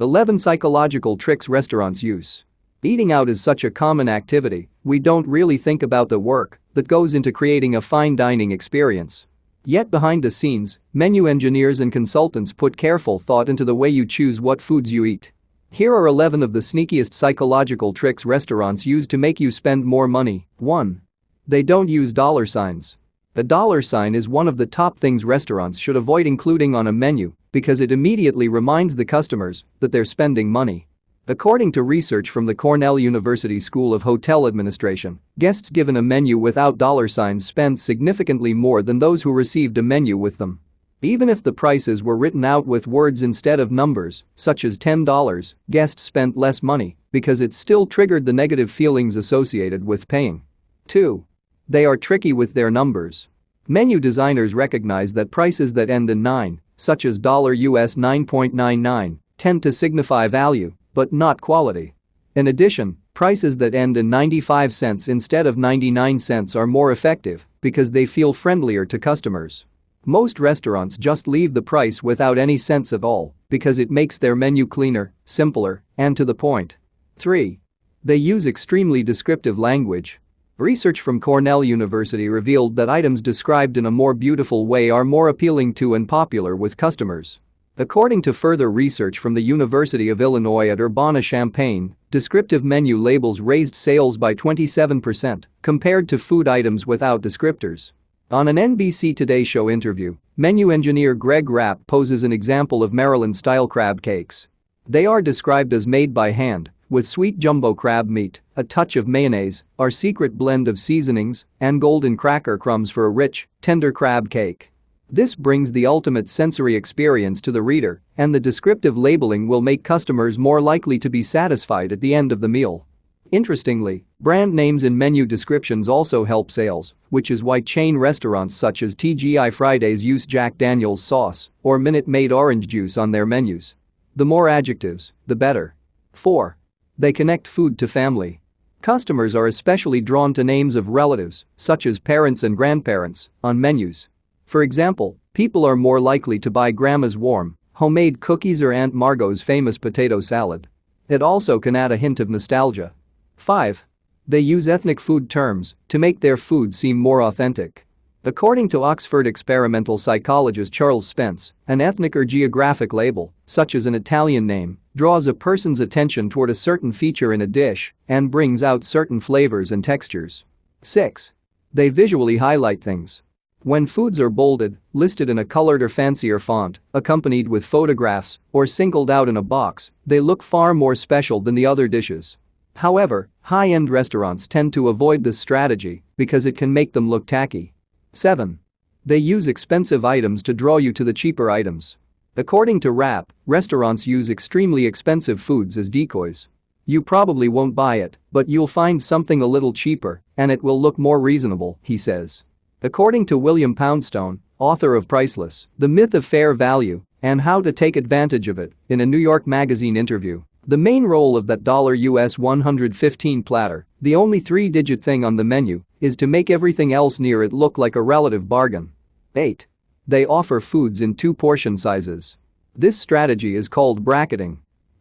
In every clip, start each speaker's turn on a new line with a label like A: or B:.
A: 11 Psychological tricks restaurants use. Eating out is such a common activity, we don't really think about the work that goes into creating a fine dining experience. Yet behind the scenes, menu engineers and consultants put careful thought into the way you choose what foods you eat. Here are 11 of the sneakiest psychological tricks restaurants use to make you spend more money. 1. They don't use dollar signs. A dollar sign is one of the top things restaurants should avoid including on a menu because it immediately reminds the customers that they're spending money. According to research from the Cornell University School of Hotel Administration, guests given a menu without dollar signs spend significantly more than those who received a menu with them. Even if the prices were written out with words instead of numbers, such as $10, guests spent less money because it still triggered the negative feelings associated with paying. 2. They are tricky with their numbers. Menu designers recognize that prices that end in 9, such as $US 9.99, tend to signify value, but not quality. In addition, prices that end in 95 cents instead of 99 cents are more effective because they feel friendlier to customers. Most restaurants just leave the price without any cents at all because it makes their menu cleaner, simpler, and to the point. 3. They use extremely descriptive language. Research from Cornell University revealed that items described in a more beautiful way are more appealing to and popular with customers. According to further research from the University of Illinois at Urbana-Champaign, descriptive menu labels raised sales by 27% compared to food items without descriptors. On an NBC Today show interview, menu engineer Greg Rapp poses an example of Maryland-style crab cakes. They are described as made by hand, with sweet jumbo crab meat, a touch of mayonnaise, our secret blend of seasonings, and golden cracker crumbs for a rich, tender crab cake. This brings the ultimate sensory experience to the reader, and the descriptive labeling will make customers more likely to be satisfied at the end of the meal. Interestingly, brand names in menu descriptions also help sales, which is why chain restaurants such as TGI Fridays use Jack Daniel's sauce or Minute Maid orange juice on their menus. The more adjectives, the better. 4. They connect food to family. Customers are especially drawn to names of relatives, such as parents and grandparents, on menus. For example, people are more likely to buy Grandma's warm, homemade cookies or Aunt Margot's famous potato salad. It also can add a hint of nostalgia. 5. They use ethnic food terms to make their food seem more authentic. According to Oxford experimental psychologist Charles Spence, an ethnic or geographic label, such as an Italian name, draws a person's attention toward a certain feature in a dish and brings out certain flavors and textures. 6. They visually highlight things. When foods are bolded, listed in a colored or fancier font, accompanied with photographs, or singled out in a box, they look far more special than the other dishes. However, high-end restaurants tend to avoid this strategy because it can make them look tacky. 7. They use expensive items to draw you to the cheaper items. According to Rapp, restaurants use extremely expensive foods as decoys. You probably won't buy it, but you'll find something a little cheaper, and it will look more reasonable, he says. According to William Poundstone, author of Priceless, The Myth of Fair Value and How to Take Advantage of It, in a New York Magazine interview, the main role of that $US 115 platter, the only three-digit thing on the menu, is to make everything else near it look like a relative bargain. 8. They offer foods in 2 portion sizes. This strategy is called bracketing.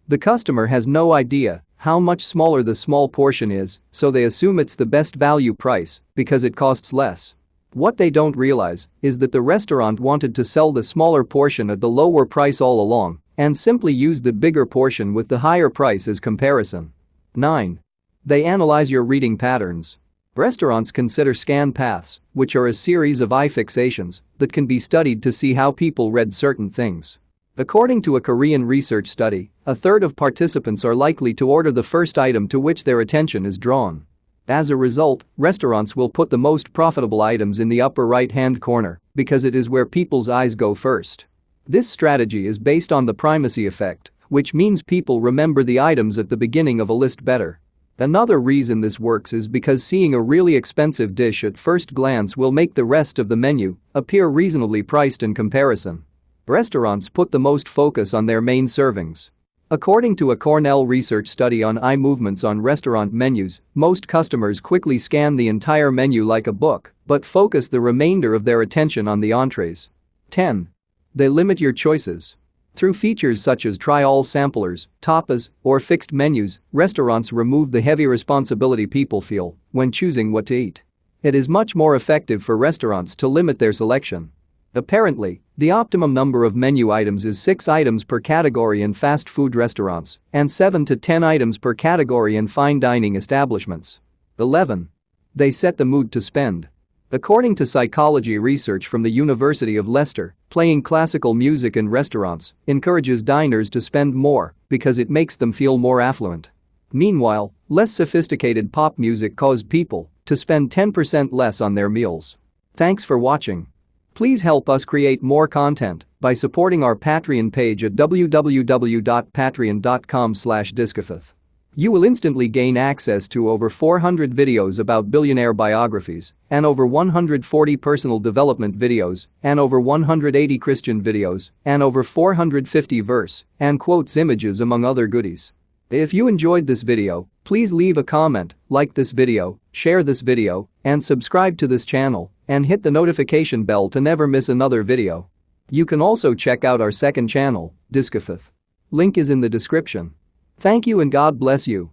A: The customer has no idea how much smaller the small portion is, so they assume it's the best value price because it costs less. What they don't realize is that the restaurant wanted to sell the smaller portion at the lower price all along and simply used the bigger portion with the higher price as comparison. 9. They analyze your reading patterns. Restaurants consider scan paths, which are a series of eye fixations that can be studied to see how people read certain things. According to a Korean research study, a third of participants are likely to order the first item to which their attention is drawn. As a result, restaurants will put the most profitable items in the upper right-hand corner because it is where people's eyes go first. This strategy is based on the primacy effect, which means people remember the items at the beginning of a list better. Another reason this works is because seeing a really expensive dish at first glance will make the rest of the menu appear reasonably priced in comparison. Restaurants put the most focus on their main servings. According to a Cornell research study on eye movements on restaurant menus, most customers quickly scan the entire menu like a book but focus the remainder of their attention on the entrees. 10. They limit your choices. Through features such as try-all samplers, tapas, or fixed menus, restaurants remove the heavy responsibility people feel when choosing what to eat. It is much more effective for restaurants to limit their selection. Apparently, the optimum number of menu items is 6 items per category in fast food restaurants and 7 to 10 items per category in fine dining establishments. 11. They set the mood to spend. According to psychology research from the University of Leicester, playing classical music in restaurants encourages diners to spend more because it makes them feel more affluent. Meanwhile, less sophisticated pop music caused people to spend 10% less on their meals. Thanks for watching. Please help us create more content by supporting our Patreon page at www.patreon.com/descriptive. You will instantly gain access to over 400 videos about billionaire biographies and over 140 personal development videos and over 180 Christian videos and over 450 verse and quotes images among other goodies. If you enjoyed this video, please leave a comment, like this video, share this video, and subscribe to this channel and hit the notification bell to never miss another video. You can also check out our second channel, Descriptive. Link is in the description. Thank you and God bless you.